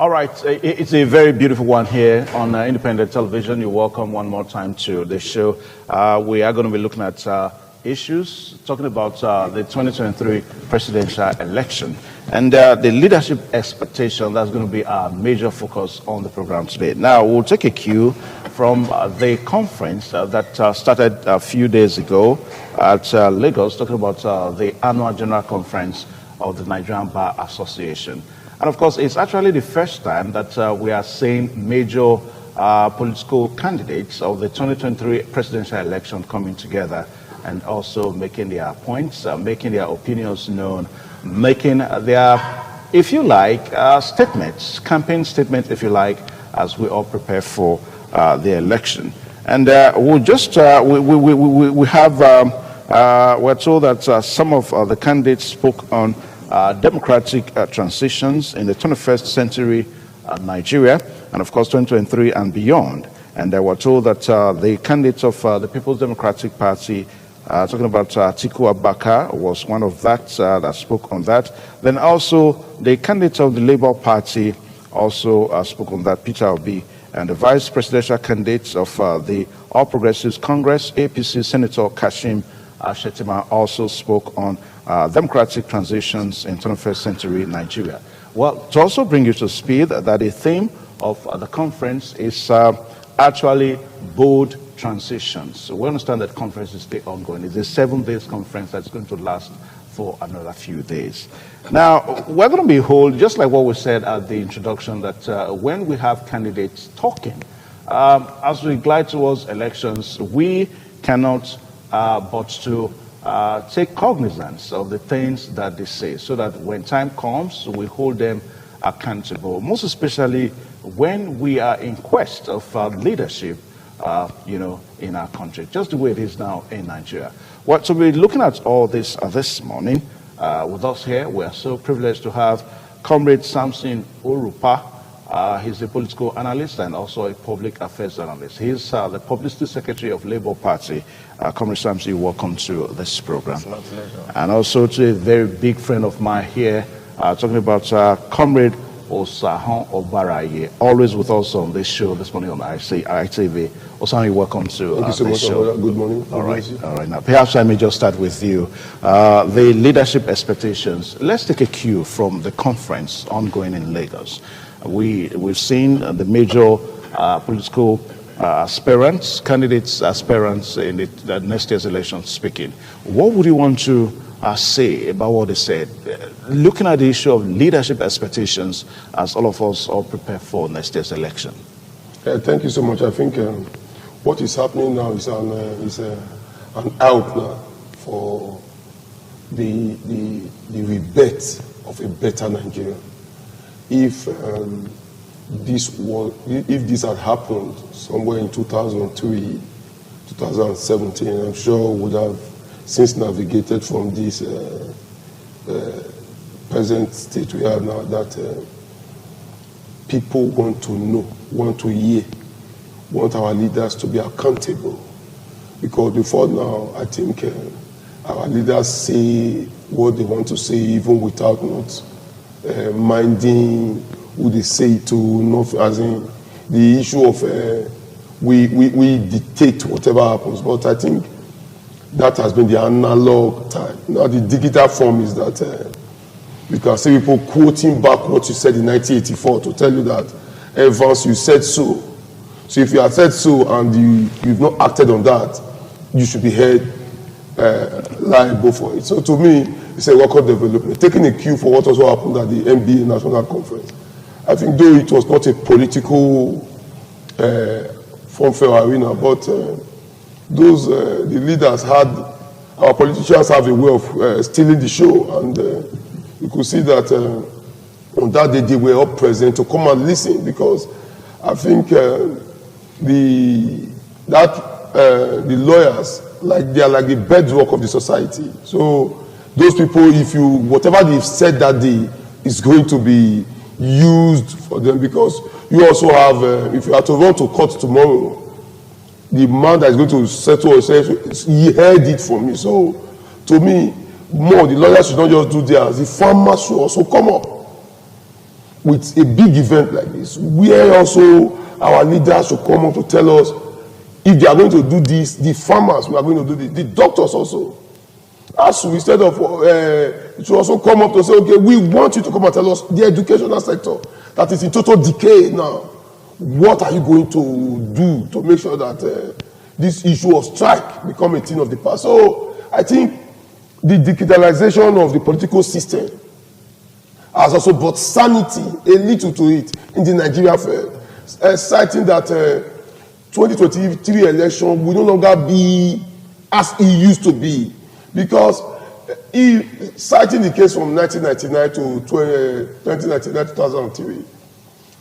All right, it's a very beautiful one here on independent television. You're welcome one more time to the show. We are going to be looking at issues, talking about the 2023 presidential election and the leadership expectation. That's going to be our major focus on the program today. Now, we'll take a cue from the conference that started a few days ago at Lagos, talking about the annual general conference of the Nigerian Bar Association. And of course, it's actually the first time that we are seeing major political candidates of the 2023 presidential election coming together and also making their points, making their opinions known, making their, if you like, statements, campaign statements, if you like, as we all prepare for the election. And we'll just, we have, we're told that some of the candidates spoke on democratic transitions in the 21st century Nigeria, and of course 2023 and beyond. And they were told that the candidates of the People's Democratic Party, talking about Atiku Abubakar, was one of that that spoke on that. Then also the candidates of the Labour Party also spoke on that, Peter Obi, and the vice presidential candidates of the All Progressives Congress, APC, Senator Kashim Shettima, also spoke on democratic transitions in 21st century Nigeria. Well, to also bring you to speed, that the theme of the conference is actually bold transitions. So we understand that conference is still ongoing. It's a 7-day conference that's going to last for another few days. Now, we're going to behold, just like what we said at the introduction, that when we have candidates talking, as we glide towards elections, we cannot but to take cognizance of the things that they say, so that when time comes, we hold them accountable, most especially when we are in quest of leadership, in our country, just the way it is now in Nigeria. Well, so we're looking at all this this morning. With us here, we are so privileged to have Comrade Samson Orupa. He's a political analyst and also a public affairs analyst. He's the publicity secretary of Labour Party. Comrade Samson, welcome to this program. It's my pleasure. And also to a very big friend of mine here, talking about Comrade Osahon Obaraye, always with us on this show this morning on ITV. Osahon, welcome to Thank you so much, show. Good morning. All right. Now, perhaps I may just start with you. The leadership expectations. Let's take a cue from the conference ongoing in Lagos. We've seen the major political aspirants, candidates, aspirants in the next year's election speaking. What would you want to say about what they said, looking at the issue of leadership expectations as all of us all prepare for next year's election? Thank you so much. I think what is happening now is an eye-opener for the rebirth of a better Nigeria. If this had happened somewhere in 2003, 2017, I'm sure we would have since navigated from this present state we have now, that people want to know, want to hear, want our leaders to be accountable. Because before now, I think our leaders say what they want to say, even without not minding who they say it to, not as in the issue of we dictate whatever happens. But I think that has been the analog time. Now the digital form is that you can see people quoting back what you said in 1984 to tell you that, Evans, you said so. So if you have said so and you've not acted on that, you should be held liable for it. So to me, it's a record development. Taking a cue for what also happened at the NBA National Conference. I think though it was not a political funfair arena, but the leaders our politicians have a way of stealing the show, and you could see that on that day they were all present to come and listen, because I think the lawyers, they are like the bedrock of the society. So those people, whatever they've said that day is going to be used for them, because you also have, if you are to run to court tomorrow, the man that is going to settle says, he heard it from me. So to me, the lawyers should not just do theirs, the farmers should also come up. with a big event like this, where also our leaders should come up to tell us if they are going to do this, the farmers we are going to do this, the doctors also. As we, instead of to also come up to say, okay, we want you to come and tell us the educational sector that is in total decay now. What are you going to do to make sure that this issue of strike become a thing of the past? So I think the digitalization of the political system has also brought sanity a little to it in the Nigeria affair, citing that 2023 election will no longer be as it used to be, because citing the case from 1999 to 2099, 2003,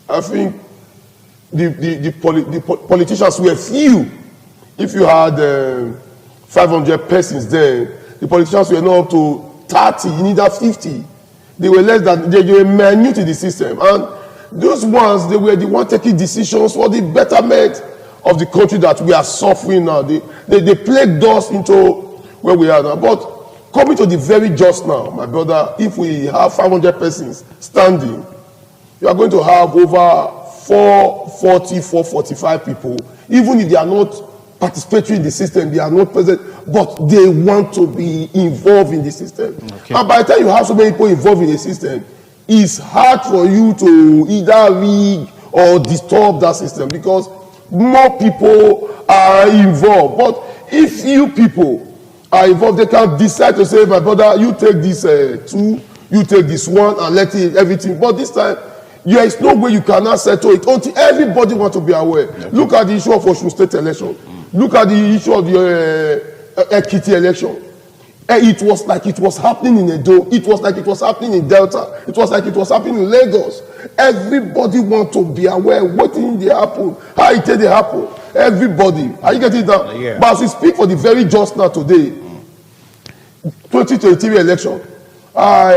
I think the politicians were few. If you had 500 persons there, the politicians were not up to 30, you need 50. They were less than, they were minute in the system. And those ones, they were the ones taking decisions for the betterment of the country that we are suffering now. They plagued us into where we are now. But coming to the very just now, my brother, if we have 500 persons standing, you are going to have over 440, 445 people, even if they are not participatory in the system, they are not present, but they want to be involved in the system. Okay. And by the time you have so many people involved in the system, it's hard for you to either rig or disturb that system because more people are involved. But if few people are involved, they can decide to say, my brother, you take this two, you take this one, and let it, everything. But this time, there is no way you cannot settle it until everybody wants to be aware. Okay. Look at the issue of Osun State election. Look at the issue of the Ekiti election. It was like it was happening in Edo. It was like it was happening in Delta. It was like it was happening in Lagos. Everybody wants to be aware what thing they happen, how it they happen. Everybody. Are you getting that? Yeah. But as we speak for the very just now today, 2023 election, I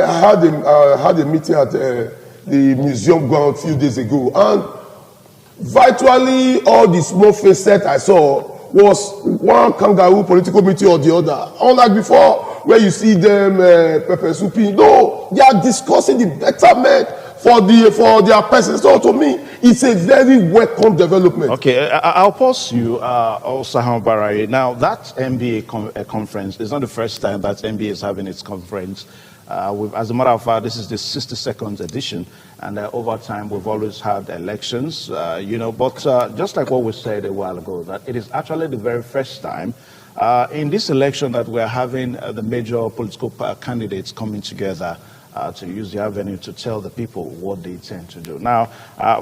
had a meeting at the museum ground a few days ago, and virtually all the small face set I saw was one kangaroo political meeting or the other. Unlike before, where you see them pepper souping. No, they are discussing the betterment for their persons. So to me, it's a very welcome development. Okay, I'll pause you, Osaham Baraye. Now, that MBA conference is not the first time that MBA is having its conference. As a matter of fact, this is the 62nd edition, and over time we've always had elections, but just like what we said a while ago, that it is actually the very first time in this election that we're having the major political candidates coming together to use the avenue to tell the people what they intend to do. Now,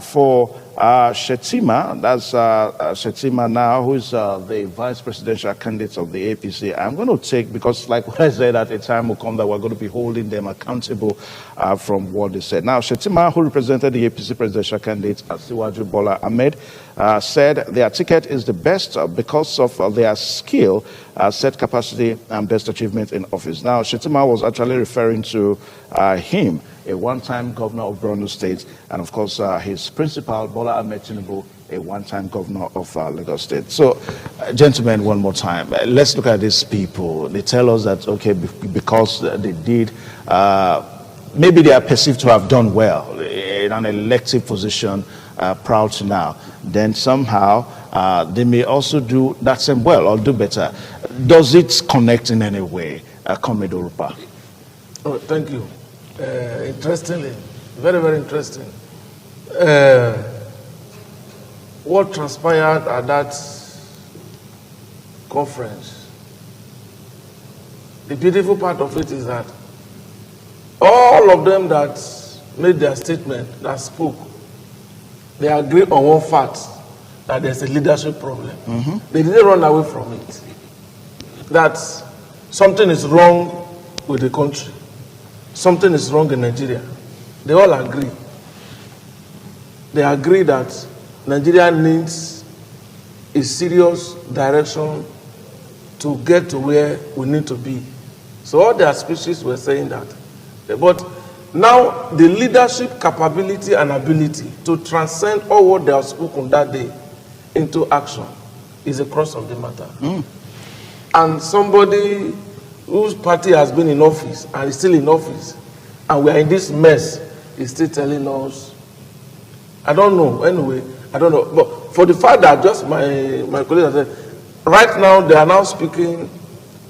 for Shettima, that's Shettima now, who is the vice presidential candidate of the APC. I'm going to take, because like what I said, at a time will come that we're going to be holding them accountable from what they said. Now, Shettima, who represented the APC presidential candidate, Asiwaju Bola Ahmed, said their ticket is the best because of their skill, set capacity, and best achievement in office. Now, Shettima was actually referring to him, a one-time governor of Borno State, and of course his principal, Bola Ahmed Tinubu, a one-time governor of Lagos State. So, gentlemen, one more time, let's look at these people. They tell us that, okay, because they did, maybe they are perceived to have done well in an elective position proud to now, then somehow they may also do that same well or do better. Does it connect in any way, Comrade Orupa? Oh, thank you. Interestingly, very, very interesting. What transpired at that conference, the beautiful part of it is that all of them that made their statement, that spoke, they agree on one fact, that there's a leadership problem. Mm-hmm. They didn't run away from it. That something is wrong with the country. Something is wrong in Nigeria. They all agree. They agree that Nigeria needs a serious direction to get to where we need to be. So all their speeches were saying that. But now the leadership capability and ability to transcend all what they have spoken that day into action is a cross of the matter. Mm. And somebody whose party has been in office and is still in office, and we are in this mess, is still telling us I don't know. Anyway, I don't know. But for the fact that just my colleague said, right now they are now speaking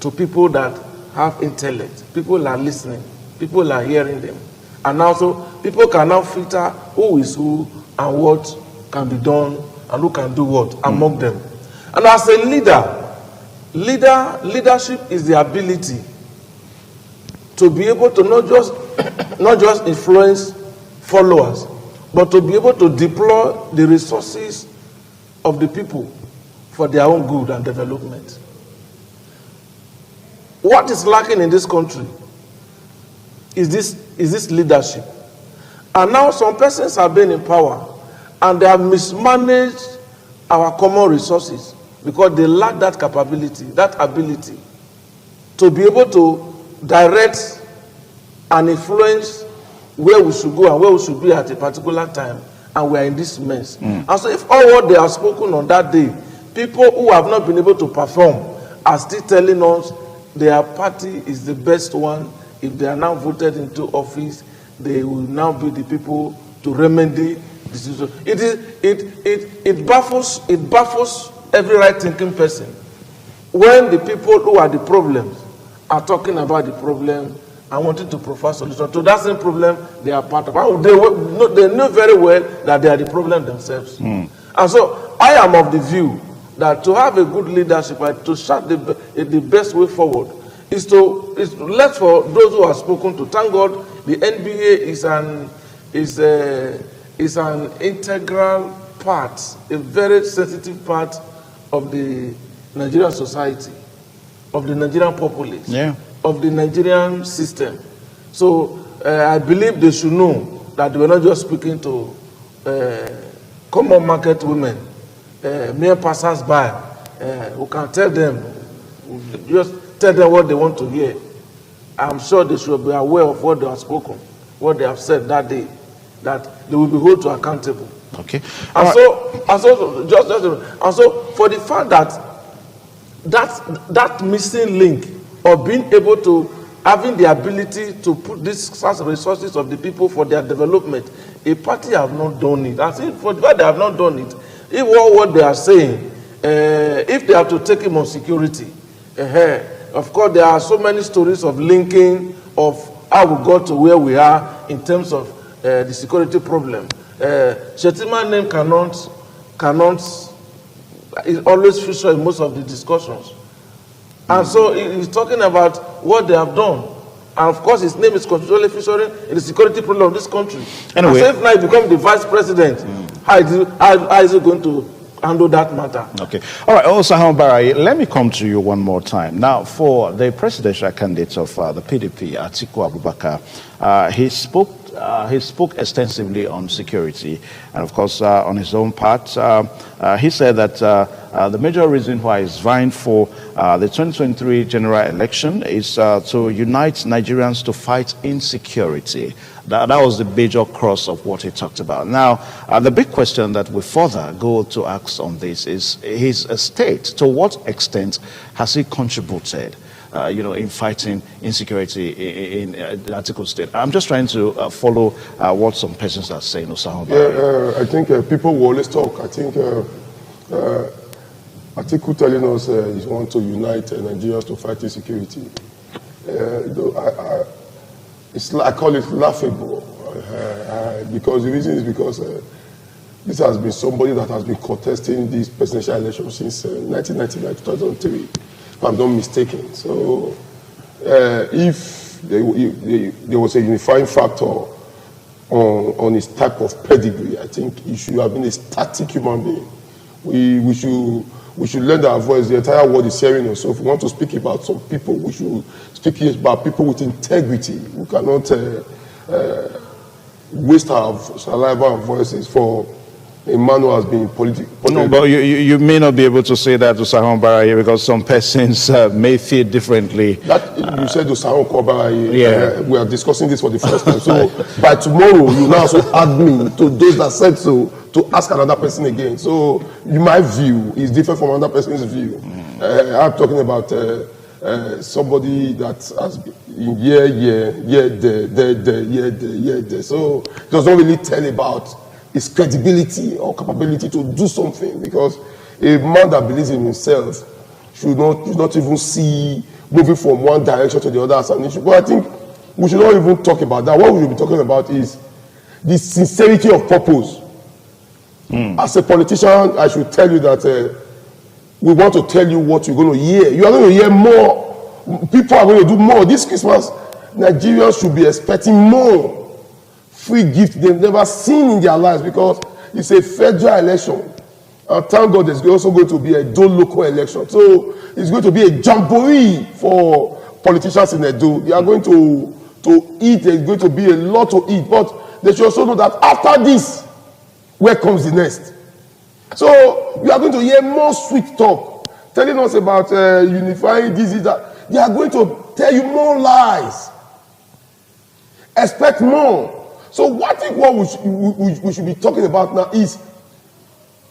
to people that have intellect. People are listening. People are hearing them. And also, people can now filter who is who and what can be done and who can do what among them. And as a leadership is the ability to be able to not just influence followers, but to be able to deploy the resources of the people for their own good and development. What is lacking in this country is this leadership. And now some persons have been in power and they have mismanaged our common resources because they lack that capability, that ability to be able to direct and influence where we should go and where we should be at a particular time, and we are in this mess. And so if all what they have spoken on that day, people who have not been able to perform are still telling us their party is the best one, if they are now voted into office, they will now be the people to remedy the situation. It baffles every right-thinking person when the people who are the problems are talking about the problem and wanting to provide solution to that same problem they are part of. They know very well that they are the problem themselves. And so I am of the view that to have a good leadership and to chart the best way forward is to let for those who have spoken to thank God the NBA is an integral part, a very sensitive part of the Nigerian society, of the Nigerian populace, of the Nigerian system. So I believe they should know that we're not just speaking to common market women, mere passers-by, who can tell them, just tell them what they want to hear. I'm sure they should be aware of what they have spoken, what they have said that day, that they will be held to accountable. Okay. And so for the fact that missing link of being able to having the ability to put these resources of the people for their development, a party have not done it. I think for the fact they have not done it, if what they are saying, if they have to take him on security, of course there are so many stories of linking of how we got to where we are in terms of the security problem. Shetima's name cannot is always featured in most of the discussions. And so he's talking about what they have done. And of course his name is continually featuring in the security problem of this country. Anyway, and so if now he becomes the vice president, how is he going to handle that matter? Okay. All right. Also, Barai, let me come to you one more time. Now, for the presidential candidate of the PDP, Atiku Abubakar, he spoke extensively on security. And of course, on his own part, he said that the major reason why he's vying for the 2023 general election is to unite Nigerians to fight insecurity. That was the major cross of what he talked about. Now, the big question that we further go to ask on this is his state. To what extent has he contributed, in fighting insecurity in the Atiku state? I'm just trying to follow what some persons are saying. I think people will always talk. I think Atiku telling us he wants to unite Nigerians to fight insecurity. I call it laughable because the reason is because this has been somebody that has been contesting this presidential election since 1999, 2003, if I'm not mistaken. So if there was a unifying factor on his type of pedigree, I think he should have been a static human being. We should lend our voice. The entire world is hearing us. So if we want to speak about some people, we should speak about people with integrity. We cannot waste our saliva and voices for a man who has been political. No, but you may not be able to say that to Sahon Baraye because some persons may feel differently. That you said to Sahon Baraye, we are discussing this for the first time. So by tomorrow, you now also add me to those that said so to ask another person again. So my view is different from another person's view. I'm talking about somebody that has been there. So it doesn't really tell about his credibility or capability to do something, because a man that believes in himself should not even see moving from one direction to the other as an issue. But I think we should not even talk about that. What we will be talking about is the sincerity of purpose. As a politician, I should tell you that we want to tell you what you're going to hear. You are going to hear more. People are going to do more. This Christmas, Nigerians should be expecting more free gifts they've never seen in their lives, because it's a federal election. And thank God there's also going to be a Edo local election. So it's going to be a jamboree for politicians in Edo. They are going to eat. There's going to be a lot to eat. But they should also know that after this, where comes the next? So we are going to hear more sweet talk, telling us about unifying this, that. They are going to tell you more lies. Expect more. So what I think what we should be talking about now is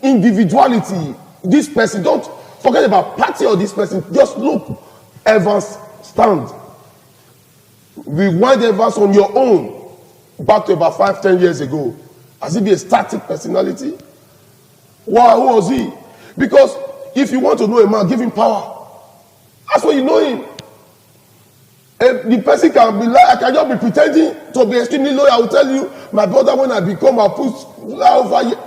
individuality. This person, don't forget about party or this person. Just look, Evans stand. Rewind Evans on your own, back to about 5-10 years ago. Has he been a static personality? Why? Who was he? Because if you want to know a man, give him power. That's when you know him. The person can be like, I can just be pretending to be extremely loyal. I will tell you, my brother, when I become, I'll put over here.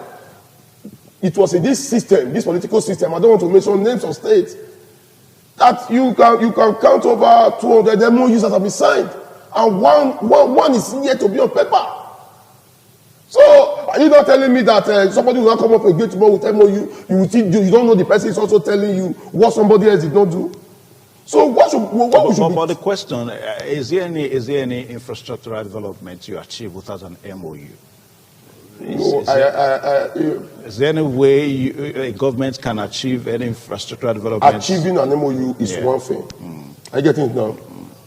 It was in this system, this political system, I don't want to mention names of states, that you can count over 200 MOUs that have been signed, and one is yet to be on paper. So, are you not telling me that somebody will not come up again tomorrow with MOU, you don't know the person is also telling you what somebody else did not do? So but the question, is there any infrastructural development you achieve without an MOU? Is there any way a government can achieve any infrastructural development? Achieving an MOU is one thing. I get it now.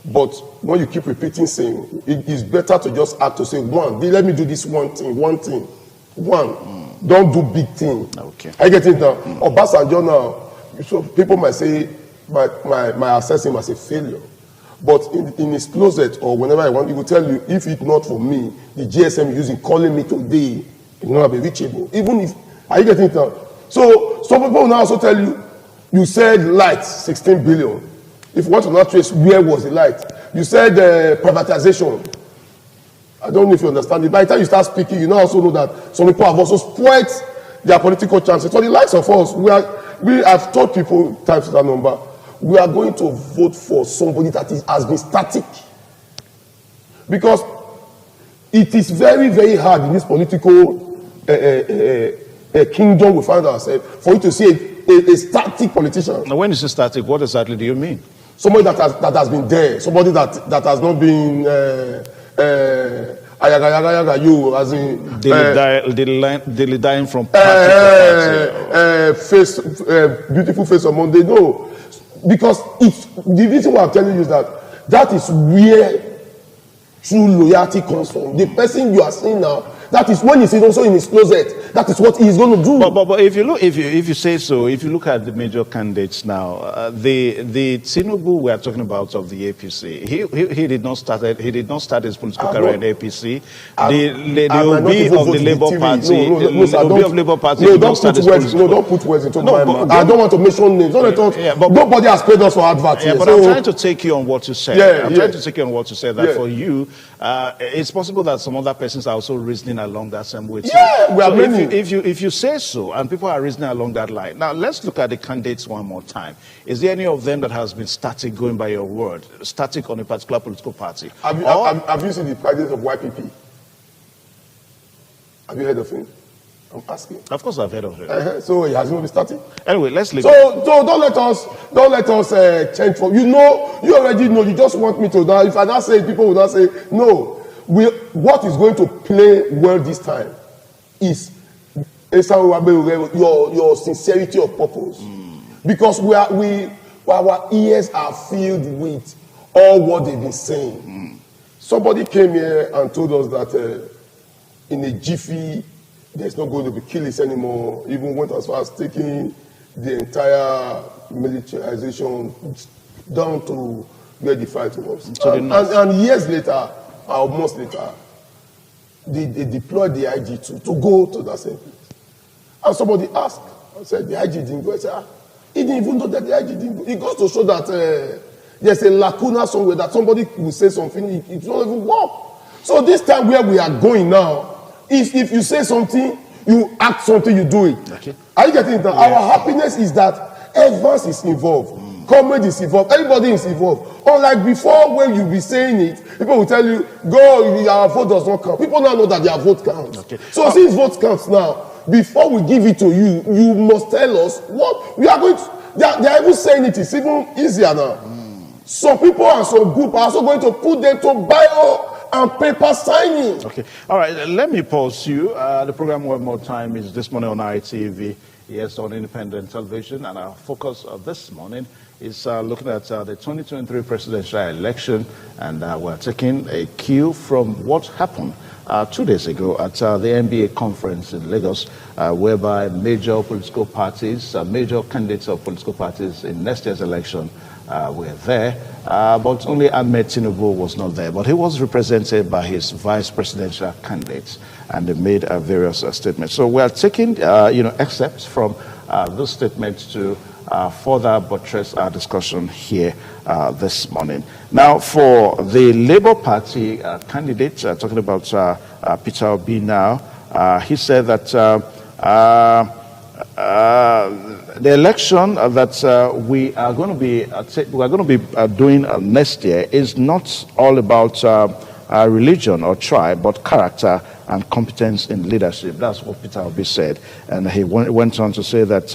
But when you keep repeating saying, it is better to just act to say, let me do this one thing. Don't do big thing. Okay. I get it now. Obasanjo now, so people might say, my assess him as a failure. But in his closet or whenever I want, he will tell you, if it's not for me, the GSM using calling me today, it will not be reachable. Even if, are you getting it now? So some people now also tell you, you said light, 16 billion. If you want to not trace where was the light, you said privatization. I don't know if you understand it. By the time you start speaking, you now also know that some people have also spoiled their political chances. So the likes of us, we have told people times that number, we are going to vote for somebody that has been static. Because it is very, very hard in this political kingdom we find ourselves for you to see a static politician. Now, when you say static, what exactly do you mean? Somebody that has been there, somebody that has not been you as in daily dying from party to party. Beautiful face on Monday. No, because it's the reason why I'm telling you is that is where true loyalty comes from. The person you are seeing now, that is when he's also in his closet. That is what he's going to do. But if you say so, if you look at the major candidates now, the Tinubu we are talking about of the APC, he did not start his political career in APC. The Obi of the Labour Party, Obi of Labour Party, don't put words into my mouth. I don't want to mention names. Nobody has paid us for adverts. Yeah, but I'm trying to take you on what you said. I'm trying to take you on what you said. That for you, it's possible that some other persons are also reasoning along that same way too. Yeah, we are many. If you say so, and people are reasoning along that line. Now, let's look at the candidates one more time. Is there any of them that has been static, going by your word, static on a particular political party? Have you seen the candidates of YPP? Have you heard of him? I'm asking. Of course, I've heard of it. So he has not been static. Anyway, let's leave. So don't let us change for you already know. You just want me to now. If I not say, people will not say no. What is going to play well this time is your sincerity of purpose. Because our ears are filled with all what they've been saying. Somebody came here and told us that in a jiffy, there's not going to be killings anymore. Even went as far as taking the entire militarization down to where the fight was. And years later, or months later, they deployed the IG to go to that same place. And somebody asked, I said, the IG didn't go. I said, he didn't even know that the IG didn't go. It goes to show that there's a lacuna somewhere that somebody will say something, it won't even work. So this time where we are going now, if you say something, you act something, you do it. Okay. Are you getting it now? Yeah. Our happiness is that Evans is involved. Comrade is involved. Everybody is involved. Unlike before, when you be saying it, people will tell you, go, our vote does not count. People now know that their vote counts. Okay. So since vote counts now, before we give it to you, you must tell us what we are going to. They are even saying it is even easier now. Some people and some group are also going to put them to bio and paper signing. Okay. All right. Let me pause you. The program one more time is this morning on ITV. Yes, on independent television, and our focus this morning is looking at the 2023 presidential election, and we're taking a cue from what happened 2 days ago at the NBA conference in Lagos, whereby major political parties, major candidates of political parties in next year's election were there, but only Ahmed Tinubu was not there. But he was represented by his vice presidential candidates, and they made various statements. So we are taking, excerpts from those statements to further buttress our discussion here this morning. Now, for the Labour Party candidate, talking about Peter Obi now, he said that the election that we are going to be doing next year is not all about religion or tribe, but character and competence in leadership. That's what Peter Obi said, and he went on to say that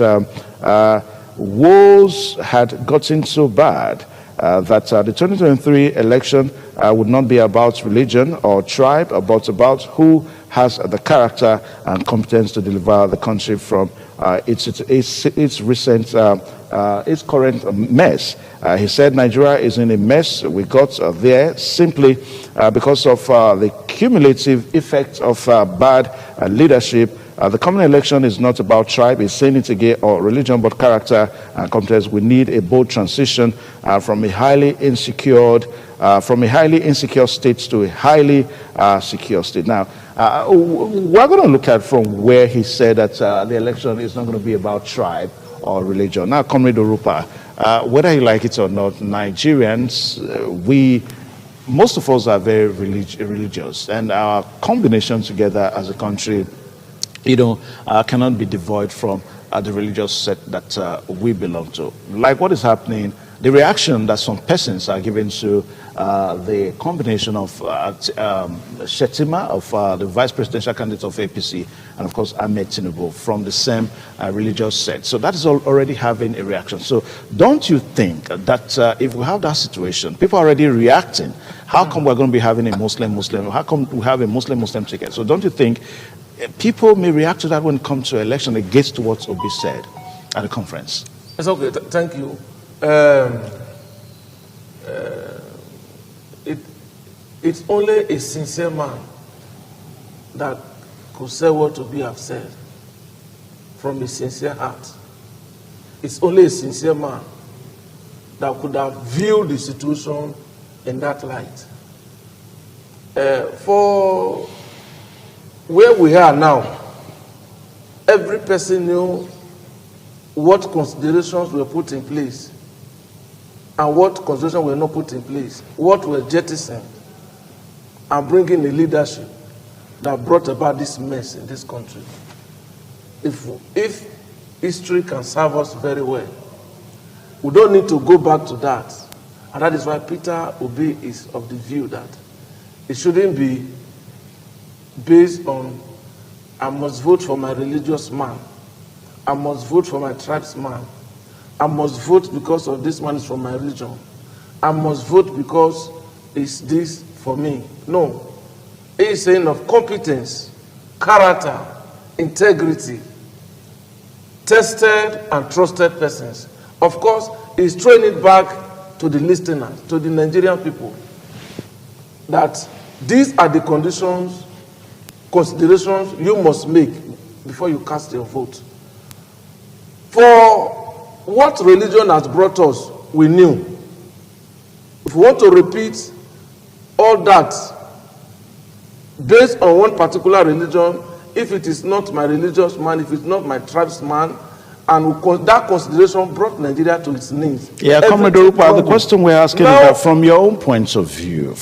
woes had gotten so bad that the 2023 election would not be about religion or tribe, but about who has the character and competence to deliver the country from its current mess. He said Nigeria is in a mess. We got there simply because of the cumulative effect of bad leadership. The coming election is not about tribe, he's saying it again, or religion, but character and competence. We need a bold transition from a highly insecure state to a highly secure state. Now, we're going to look at from where he said that the election is not going to be about tribe or religion. Now, Comrade Orupa, whether you like it or not, Nigerians, most of us are very religious, and our combination together as a country, cannot be devoid from the religious set that we belong to. Like what is happening, the reaction that some persons are giving to the combination of Shetima, of the vice presidential candidate of APC, and of course Ahmed Tinubu from the same religious set. So that is already having a reaction. So don't you think that if we have that situation, people are already reacting, how come we're going to be having a Muslim? How come we have a Muslim ticket? So don't you think people may react to that when it comes to election against what Obi said at the conference? It's okay. Thank you. It's only a sincere man that could say what Obi have said from a sincere heart. It's only a sincere man that could have viewed the situation in that light. For where we are now, every person knew what considerations were put in place and what considerations were not put in place, what were jettisoned, and bringing a leadership that brought about this mess in this country. If history can serve us very well, we don't need to go back to that. And that is why Peter Obi is of the view that it shouldn't be based on, I must vote for my religious man, I must vote for my tribesman, I must vote because of this man is from my religion, I must vote because it's this for me. No. He is saying of competence, character, integrity, tested and trusted persons. Of course, he's throwing it back to the listeners, to the Nigerian people, that these are the considerations you must make before you cast your vote. For what religion has brought us, we knew. If we want to repeat all that based on one particular religion, if it is not my religious man, if it's not my tribesman, and that consideration brought Nigeria to its knees. Yeah, Comrade Orupa, the question we're asking is that from your own point of view,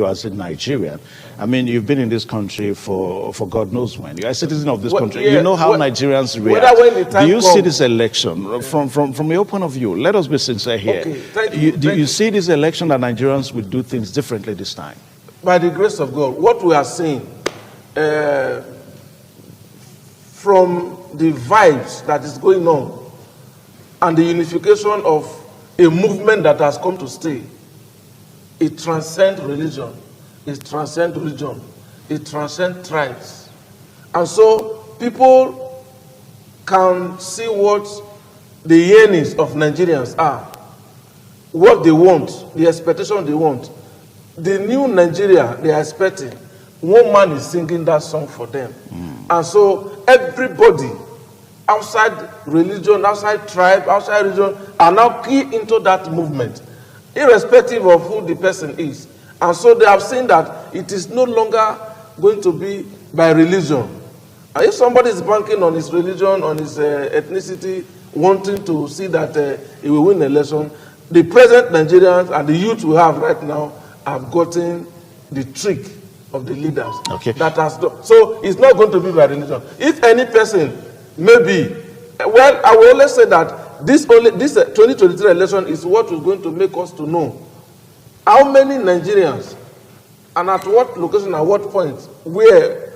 as a Nigerian, I mean, you've been in this country for God knows when. You're a citizen of this country. You know how Nigerians react. Do you see this election, from your point of view, let us be sincere here. Okay, do you see this election that Nigerians will do things differently this time? By the grace of God, what we are seeing from the vibes that is going on and the unification of a movement that has come to stay, it transcends religion, it transcends religion, it transcends tribes. And so people can see what the yearnings of Nigerians are, what they want, the expectation they want. The new Nigeria they are expecting, one man is singing that song for them. And so everybody outside religion, outside tribe, outside religion are now key into that movement, irrespective of who the person is. And so they have seen that it is no longer going to be by religion. And if somebody is banking on his religion, on his ethnicity, wanting to see that he will win the election, the present Nigerians and the youth we have right now have gotten the trick of the leaders. Okay. That has done. So it's not going to be by religion. If any person, maybe, well, I will always say that this 2023 election is what is going to make us to know how many Nigerians and at what location, at what point, where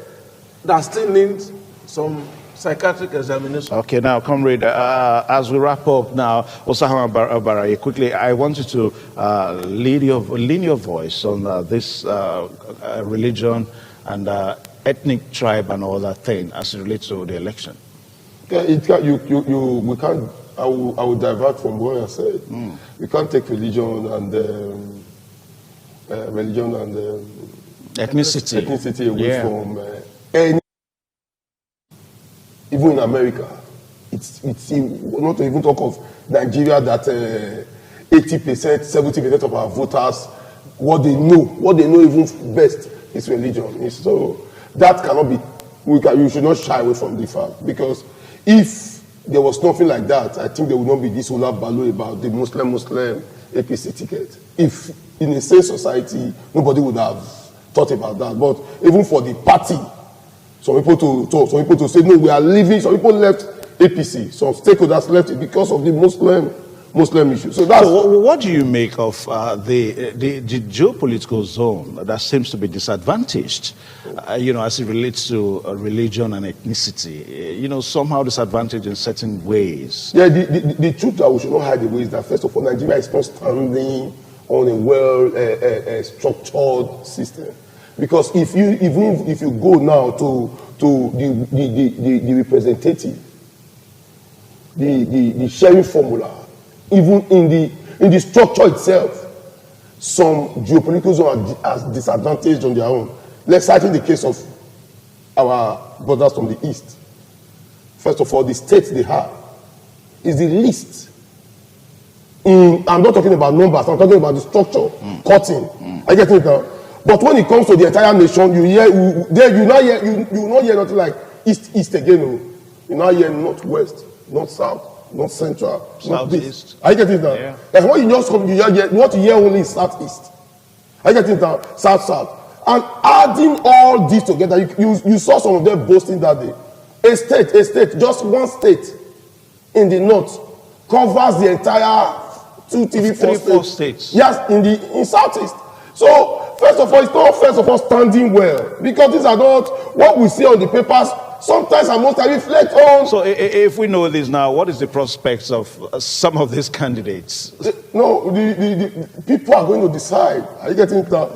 that still needs some psychiatric examination. Okay, now, Comrade, as we wrap up now, Osahama Baraye, quickly, I want you to lean your voice on this religion and ethnic tribe and all that thing as it relates to the election. Yeah, we can't. I will divert from what I said. We can't take religion and ethnicity away from any. Even in America, it's not to even talk of Nigeria that 80%, 70% of our voters, what they know even best is religion. So that cannot be. You should not shy away from the fact, because if there was nothing like that, I think there would not be this whole balloon about the Muslim APC ticket. If in a sane society, nobody would have thought about that. But even for the party, some people to say, no, we are leaving. Some people left APC. Some stakeholders left it because of the Muslim issue. So what do you make of the geopolitical zone that seems to be disadvantaged, as it relates to religion and ethnicity? Somehow disadvantaged in certain ways. Yeah, the truth that we should not hide away is that, first of all, Nigeria is not standing on a well-structured system. Because if you go now to the representative, the sharing formula, even in the structure itself, some geopolitical zones are disadvantaged on their own. Let's start in the case of our brothers from the east. First of all, the states they have is the least. I'm not talking about numbers. I'm talking about the structure, cutting. I get it now. But when it comes to the entire nation, you will not hear nothing like east again. You now hear northwest, north south, north central, southeast. I get it now. Yeah. And when you just come, what you hear only is southeast. I get it now. South. And adding all this together, you saw some of them boasting that day. A state, just one state in the north covers the entire 2, 3, 4 states. Yes, in southeast. So, first of all, it's not standing well, because these are not what we see on the papers. Sometimes I must reflect on. So, if we know this now, what is the prospects of some of these candidates? The people are going to decide. Are you getting that?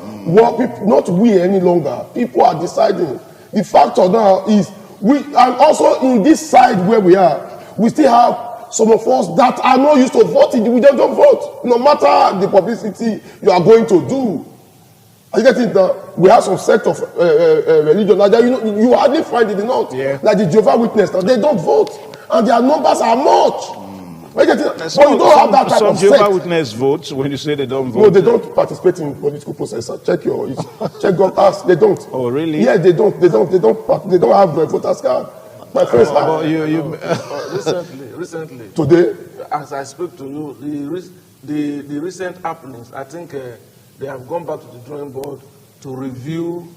Not we any longer. People are deciding. The factor now is and also in this side where we are, we still have some of us that are not used to voting. We don't vote, no matter the publicity you are going to do. Are you getting that? We have some sect of religion like that. You hardly find it in the north. Yeah. Like the Jehovah's Witness. Now they don't vote, and their numbers are much. But you don't have that type some of Jehovah's sect. Witness vote when you say they don't vote. No, they don't participate in political process. Check God, ask. They don't. Oh, really? Yeah, they don't. They don't have a voters card. My friends have. Recently. Today, as I speak to you, the recent happenings, I think they have gone back to the drawing board to review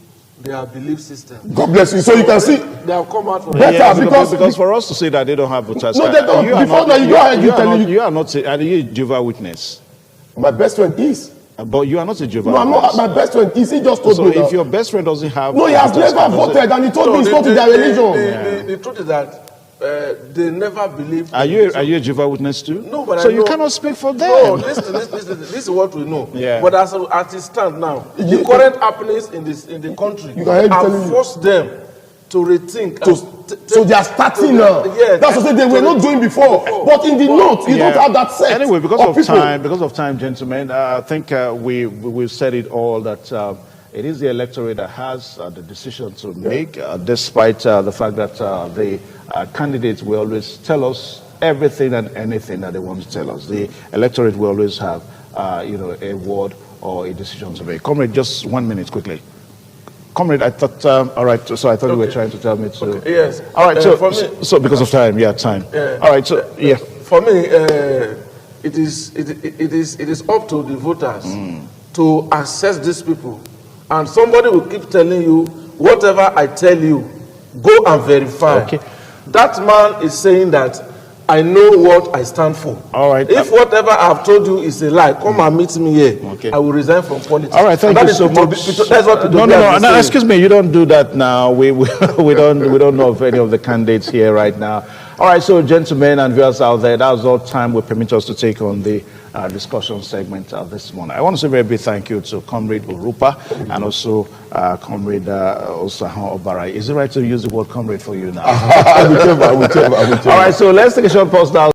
their belief system. God bless you. So you can see they have come out from better because for us to say that they don't have voters. No, they don't. Before that, you are not a Jehovah's Witness. My best friend is. But you are not a Jehovah's No, I'm not. My best friend is. He just told me. So if your best friend doesn't have, no, he has never voted, and he told me it's not in their religion. The truth is that they never believe. Are you a Jehovah's Witness too? No, but so I know, you cannot speak for them. No, listen. This is what we know. Yeah. But as it stands now, the current happenings in the country have forced them to rethink. So they are starting now. Yes. That's what they were not doing before. But in the note, you don't have that set. Anyway, because of time, gentlemen, I think we've said it all that. It is the electorate that has the decision to make, despite the fact that the candidates will always tell us everything and anything that they want to tell us. The electorate will always have, a word or a decision to make. Comrade, just 1 minute quickly. Comrade, I thought, all right, so I thought you were trying to tell me to... Okay, yes. All right, so because of time, time. All right, so, yeah. For me, it is up to the voters to assess these people. And somebody will keep telling you, whatever I tell you, go and verify. Okay. That man is saying that I know what I stand for. All right. If whatever I've told you is a lie, come and meet me here. Okay. I will resign from politics. All right, thank you so much. That's what no, excuse me, you don't do that now. We don't know of any of the candidates here right now. All right, so gentlemen and viewers out there, that was all time will permit us to take on the discussion segment this morning. I want to say a very big thank you to Comrade Urupa and also Comrade Osahan Obarai. Is it right to use the word comrade for you now? I will tell. All right, so let's take a short pause now.